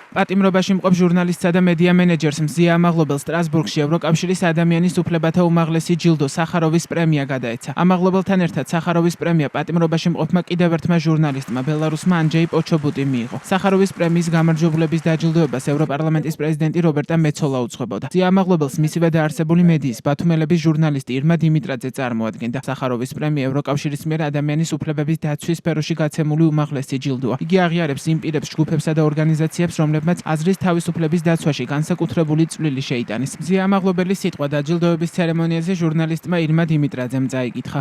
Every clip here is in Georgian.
პატიმრობაში მყოფ ჟურნალისტსა და მედია მენეჯერს მზია ამაღლობელს სტრასბურგში ევროკავშირის ადამიანის უფლებათა უმაღლესი ჯილდო სახაროვის პრემია გადაეცა. ამაღლობელთან ერთად სახაროვის პრემია პატიმრობაში მყოფმა კიდევ ერთმა ჟურნალისტმა ბელარუსმა ანჯეი პოჩობუტიმ მიიღო. სახაროვის პრემიის გამარჯვებულების დაჯილდოებას ევროპარლამენტის პრეზიდენტი რობერტა მეცოლა უძღვებოდა. მზია ამაღლობელს მისივე დაარსებული მედიის ბათუმელების ჟურნალისტი ირმა დიმიტრაძე წარმოადგენდა. სახაროვის პრემია ევროკავშირის მიერ ადამიანის უფლებების დაცვის სფეროში გაცემული უმაღლესი ჯილდოა. იგი აღიარებს იმ პირებს, ჯგუფებსა და ორგანიზაციებს, რომლებმაც აზრის თავისუფლების დაცვაში განსაკუთრებული წვლილი შეიტანის. მზია ამაღლობელის სიტყვა დაჯილდოების ცერემონიაზე ჟურნალისტმა ირმა დიმიტრაძემ წაიკითხა.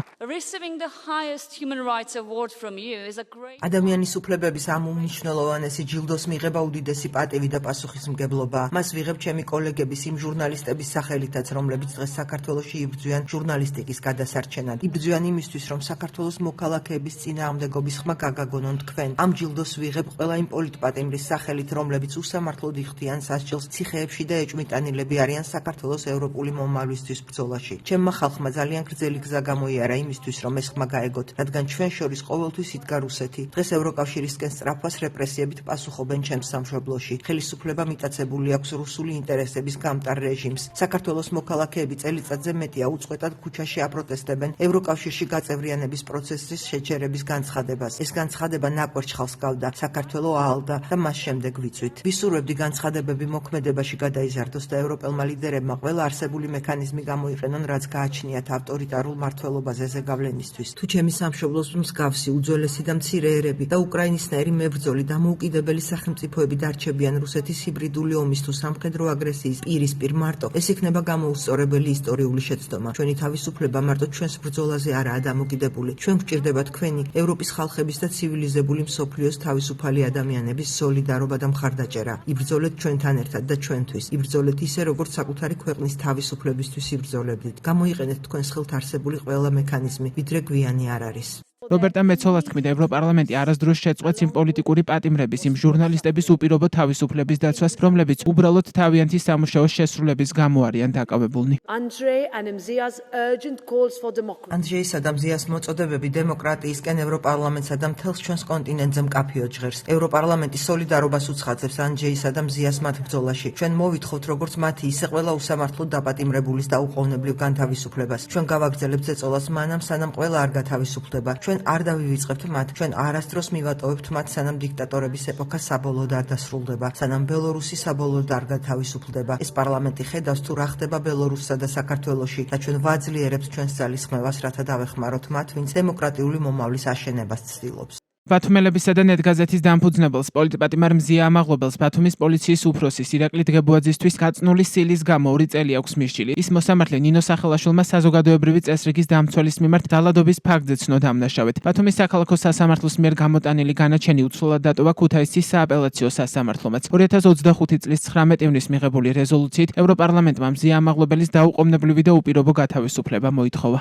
ადამიანის უფლებების ამ უმნიშვნელოვანესი ჯილდოს მიღება უდიდესი პატივი და პასუხისმგებლობაა. მას ვიღებ ჩემი კოლეგების იმ ჟურნალისტების სახელითაც, რომლებიც დღეს საქართველოში იბრძვიან ჟურნალისტიკის გადასარჩენად. იბრძვიან იმისთვის, რომ საქართველოს მოქალაქეების წინააღმდეგობის ხმა გაგაგონონ თქვენ. ამ ჯილდოს ვიღებ ყველა იმ პოლიტპატიმრის სახელით, რომლებიც უსამართლოდ იხდიან სასჯელს ციხეებში და ეჭვმიტანილები არიან საქართველოს ევროპული მომავლისთვის ბრძოლაში. ჩემმა ხალხმა ძალიან გრძელი გზა გამოიარა იმისთვის, რომ ეს ხმა გაეგოთ, რადგან ჩვენ შორის ყოველთვის იდგა რუსეთი. დღეს ევროკავშირისკენ სწრაფვას რეპრესიებით პასუხობენ ჩემს სამშობლოში. ხელისუფლება მიტაცებული აქვს რუსული ინტერესების გამტარ რეჟიმს. საქართველოს მოქალაქეები წელიწადზე მეტია უწყვეტად ქუჩაში აპროტესტებენ ევროკავშირში გაწევრიანების პროცესის შეჩერების განცხადებას. ეს განცხადება ნაკვერ ჩხალს გავდა, საქართველო აალდა და მას შემდეგ ვიწვით. ვისურვებდი განცხადებები მოქმედებაში გადაიზარდოს და ევროპელმა ლიდერებმა ყველა არსებული მექანიზმი გამოიყენონ, რაც გააჩნიათ ავტორიტარულ მმართველობაზე ზეგავლენისთვის. თუ ჩემი სამშობლოს მსგავსი უძველესი და მცირე ერები და უკრაინისნაირი მებრძოლი დამოუკიდებელი სახელმწიფოები დარჩებიან რუსეთის ჰიბრიდული ომის თუ სამხედრო აგრესიის პირისპირ მარტო, ეს იქნება გამოუსწორებელი ისტორიული შეცდომა. ჩვენი თავისუფლება მარტო ჩვენს ბრძოლაზე არაა დამოკიდებული. ჩვენ გვჭირდება თქვენი ევროპის ხალხების და ცივილიზებული მსოფლიოს თავისუფალი ადამიანების სოლიდარობა და მხარდაჭერა. იბრძოლეთ ჩვენთან ერთად და ჩვენთვის. იბრძოლეთ ისე, როგორც საკუთარი ქვეყნის თავისუფლებისთვის იბრძოლებდით. გამოიყენეთ თქვენს ხელთ არსებული ყველა მექანიზმი, ვიდრე გვიანი არ არის. რობერტა მეცოლას თქმით, ევროპარლამენტი არასდროს შეწყვეტს იმ პოლიტიკური პატიმრების, იმ ჟურნალისტების უპირობო თავისუფლების დაცვას, რომლებიც უბრალოდ თავიანთი სამუშაოს შესრულების გამო არიან დაკავებულნი. ანჯეისა და მზიას მოწოდებები დემოკრატიისკენ ევროპარლამენტსა და მთელს ჩვენს კონტინენტზე მკაფიოდ ჟღერს. ევროპარლამენტი სოლიდარობას უცხაძებს ანჯეისა და მზიას მათ ბრძოლაში. ჩვენ მოვითხოვთ როგორც მათი, ისე ყველა უსამართლოდ დაპატიმრებულის და უყოვნებლივ განთავისუფლებას. ჩვენ გავაგრძელებთ ზეწოლას მანამ, სანამ ყველა არ გათავისუფლდება. ჩვენ არ დავივიწყებთ მათ, ჩვენ არასდროს მივატოვებთ მათ, სანამ დიქტატორების ეპოქა საბოლოოდ არ დასრულდება, სანამ ბელორუსი საბოლოოდ არ გათავისუფლდება. ეს პარლამენტი ხედავს თუ რა ხდება ბელორუსსა და საქართველოში და ჩვენ ვაძლიერებთ ჩვენს ძალისხმევას, რათა დავეხმაროთ მათ, ვინც დემოკრატიული მომავლის აშენებას ცდილობს. ბათუმელებისა და ნეტგაზეთის დამფუძნებელს პოლიტპატიმარ მზია ამაღლობელს ბათუმის პოლიციის უფროსის ირაკლი დგებუაძისთვის გაწნული სილის გამო 2 წელი აქვს მისჯილი. ის მოსამართლე ნინო სახელაშვილმა საზოგადოებრივი წესრიგის დამცველის მიმართ დალადობის ფაქტზე ცნო დამნაშავედ. ბათუმის საქალაქო სასამართლოს მიერ გამოტანილი განაჩენი უცვლელად დატოვა ქუთაისის სააპელაციო სასამართლომაც. 2025 წლის 19 ივნისს მიღებული რეზოლუციით ევროპარლამენტმა მზია ამაღლობელის დაუყოვნებლივი და უპირობო გათავისუფლება მოითხოვა.